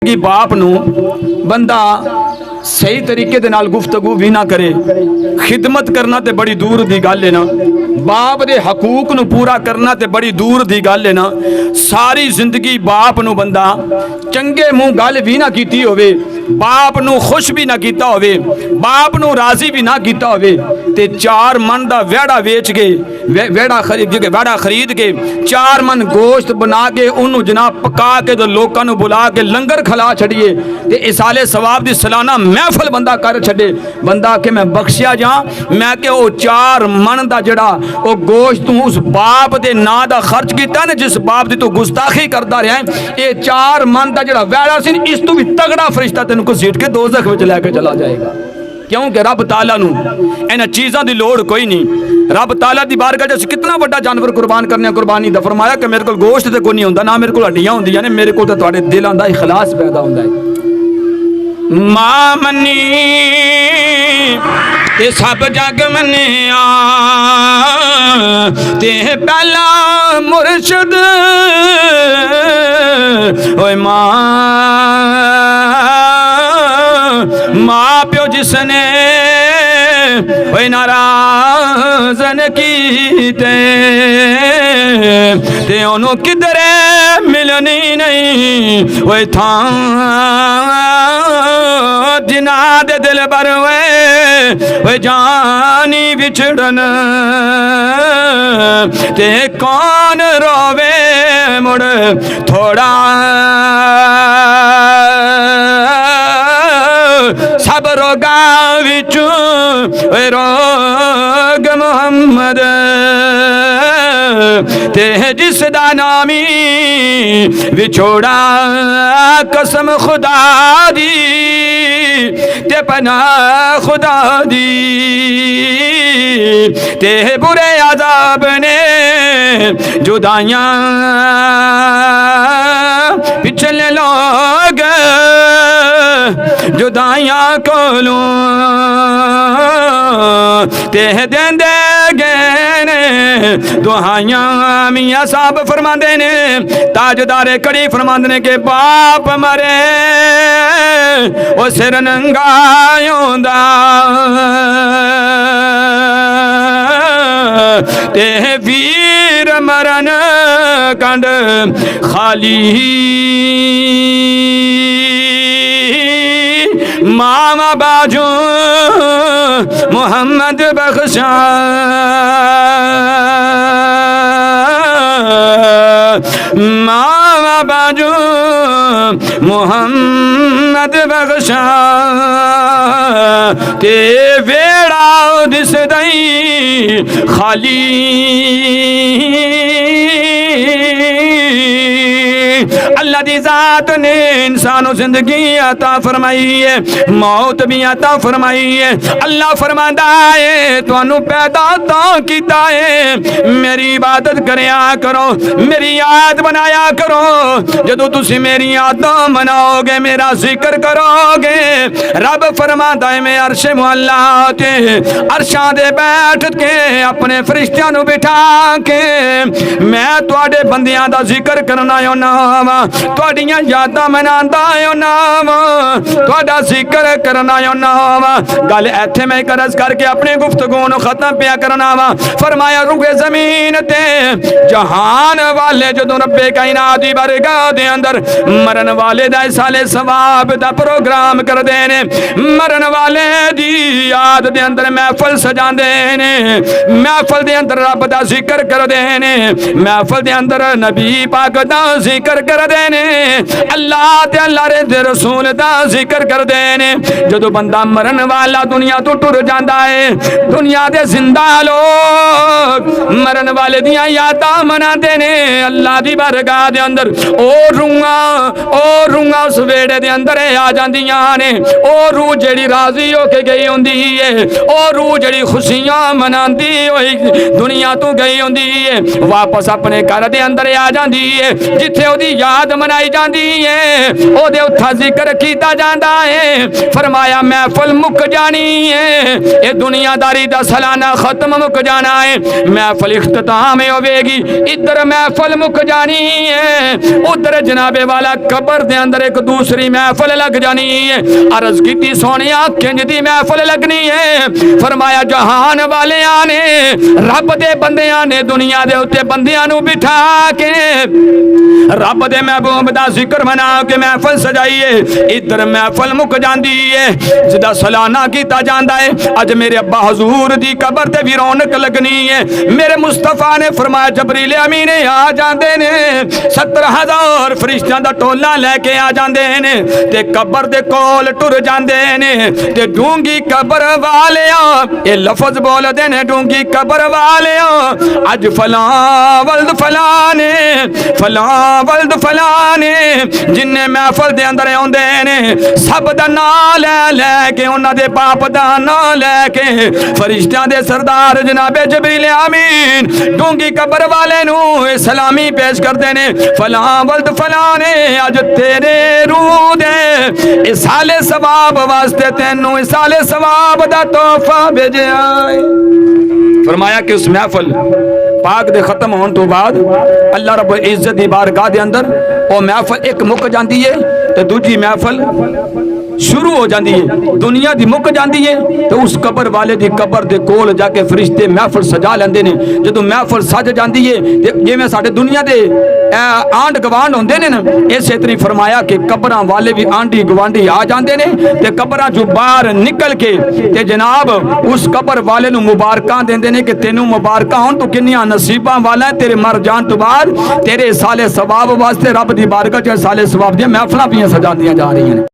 कि बाप नू बंदा सही तरीके दे नाल गुफ्तगू भी ना करे, खिदमत करना ते बड़ी दूर दी गल है ना, बाप दे हकूक नू पूरा करना ते बड़ी दूर दी गल है ना। सारी जिंदगी बाप नू बंदा चंगे मुंह गल भी ना कीती होवे, बाप नू खुश भी ना कीता होवे, बाप नू राजी भी ना कीता होवे, ते 4 मन दा वेड़ा वेच के वेड़ा खरीद के 4 मन गोश्त बना के उन्होंने जनाब पका के तो लोगों को बुला के लंगर खिला छड़िए ते इसाले सवाब दी सालाना महफल बंदा कर छड़े। बंदा के मैं बख्शिया जा, मैं के वो 4 मन दा जड़ा वो गोश्त तू उस बाप दे ना दा खर्च किया ने जिस बाप दी तू गुस्ताखी करता रहा है, ये 4 मन दा जड़ा वैड़ा सी इस तू भी तगड़ा फरिश्ता तेन को सीट के दोज़ख विच लैके चला जाएगा। क्योंकि रब ताला नू इन्हां चीज़ों की लोड़ कोई नहीं। रब ताला की बारगाह च कितना बड़ा जानवर कुर्बान करने कुर्बानी दा फरमाया कि मेरे को गोश्त तो कोई नहीं होंदा, ना मेरे को हड्डियां होंदियां ने, मेरे को तो तुहाडे दिलां दा इखलास पैदा होंदा है। मां मनी ते सब जग मनिया ते पहला मुर्शद ओए मां प्यो जिसने नाराजन कीते ते ओनू किधरे मिलनी नहीं, ओए था जिना दे दिल पर वे जानी बिछड़न ते कौन रोवे मुड़ थोड़ा सब रोगा विचू रोग मोहम्मद ते जिसदा नामी विछोड़ा कसम खुदा दी ते पना खुदा दी ते बुरे अज़ाब ने जुदाइयां पिछले लोग जुदाइयां कोलू ते देंदे गए दुहाइयां। मियाँ साहब फरमाते ने, ताजदारे कड़ी फरमाते ने के बाप मरे वो सिर नंगा होंदा ते वीर मरन कंड खाली मामा बाजू मोहम्मद बख्शा मामा बाजू मोहम्मद बख्शा ते वेड़ा दिस दई खाली अल्लाह दी जात ने इंसानों जिंदगी अता फरमाई है, मौत भी अता फरमाई है। अल्लाह फरमांदा है तुहानू पैदा तां कीता है मेरी इबादत करया करो, मेरी याद बनाया करो। जदों तुसी मेरी यादां मनाओगे, मेरा जिक्र करोगे, रब फरमांदा है मैं अर्श मुअल्ला ते अर्शां दे बैठ के अपने फरिश्तियां नू बिठा के मैं तुहाडे बंदियां दा जिक्र करना होना वा, तुहाडियां यादां मनांदा होना वा, तुहाडा जिक्र करना होना वा। गल इत्थे मैं करज करके अपने गुफ्तगू नू खत्म पिया करना वा। फरमाया रुए जमीन ते जहान वाले जदों रब्बे कायनात दी बारगाह दे अंदर मरन वाले दा साले सवाब दा प्रोग्राम करदे ने, मरन वाले दी याद दे अंदर महफिल सजांदे ने, महफिल दे अंदर रब दा जिक्र करदे ने, महफिल दे अंदर नबी पाक दा जिक्र करदे ने, अल्लाह ते अल्लाह दे रसूल दा जिक्र करदे ने। जदों बंदा मरन वाला दुनिया तो टुर जांदा है, दुनिया दे जिंदा लोग मरन वाले दियां यादां मनांदे ने अल्लाह दी बारगाह दे अंदर। ओ रूहां उस वेड़े दे अंदर आ जांदियां ने, ओ रूह जेड़ी राजी होके गई होंदी है, ओ रूह जेड़ी खुशियां मनांदी होई दुनिया तो गई होंदी है, वापस अपने घर दे अंदर आ जांदी है जिथे ओदी याद मनाई जाती है, ओदे उत्था जिक्र किया जाता है। फरमाया महफिल मुक जानी है, ये दुनियादारी दा सालाना खत्म मुक जाना है, महफिल इख्तिताम होगी, इधर महफिल मुक जानी है, उधर जनाबे वाला कबर दे अंदर एक तक दूसरी महफिल लग जानी है। अर्ज की सोनिया किंज दी महफिल लगनी है। फरमाया जहान वालियां ने रब दे बंदियां ने दुनिया दे उत्ते बंदियां नू बिठा के रब दे महबूब दा जिक्र मना के महफिल सजाइए। इधर महफिल मुक जाती है जिदा सलाना किया जाता है। अज मेरे अब्बा हजूर दी कबर ते भी रौनक लगनी है। मेरे मुस्तफा ने फरमाया जबरील अमीन आ जाते ने 70,000 फरिश्तियां दा टोला लेके आ जाते ने ते कबर दे कोल टुर जाते ने ते डूंगी कबर वालिया ये लफज बोलते ने डूंगी कबर वालिया अज फला वल्द फलाने फला वल्द फलाने जिन्ने महफिल दे अंदर आउंदे ने सब दा नाम ले लेके उन्हां दे पाप दा नाम लेके फरिश्तियां दे सरदार जनाबे जबरील अमीन डूंगी कबर वाले नू सलामी पेश करते ने फला वल्द फलाने अज तेरे रूह दे इसाले सवाब वास्ते तेनू इसाले सवाब दा तोहफा भेजिया। फरमाया कि उस महफिल पाक दे खत्म होने तो बाद अल्लाह रब इज्जत दी बारगाह दे अंदर वो महफिल एक मुक जाती है तो दूजी महफिल शुरू हो जाती है। दुनिया दी मुक जाती है तो उस कबर वाले दी कबर दे कोल जाके फरिश्ते महफिल सजा लेंदे ने। जदों महफिल सज जाती है जिवें साडे दुनिया दे आंड गवांड होंदे ने ना इस तरी फरमाया कि कबरां वाले भी आंडी गवांडी आ जाते ने ते कबरां चों बाहर निकल के ते जनाब उस कबर वाले नूं मुबारकां देंदे ने कि तेनू मुबारकां होण, तू किन्नियां नसीबां वाला है। तेरे मर जान तो बाद तेरे साले सवाब वास्ते रब दी बारगाह च साले सवाब दी महफिलां भी सजांदियां जा रही हैं।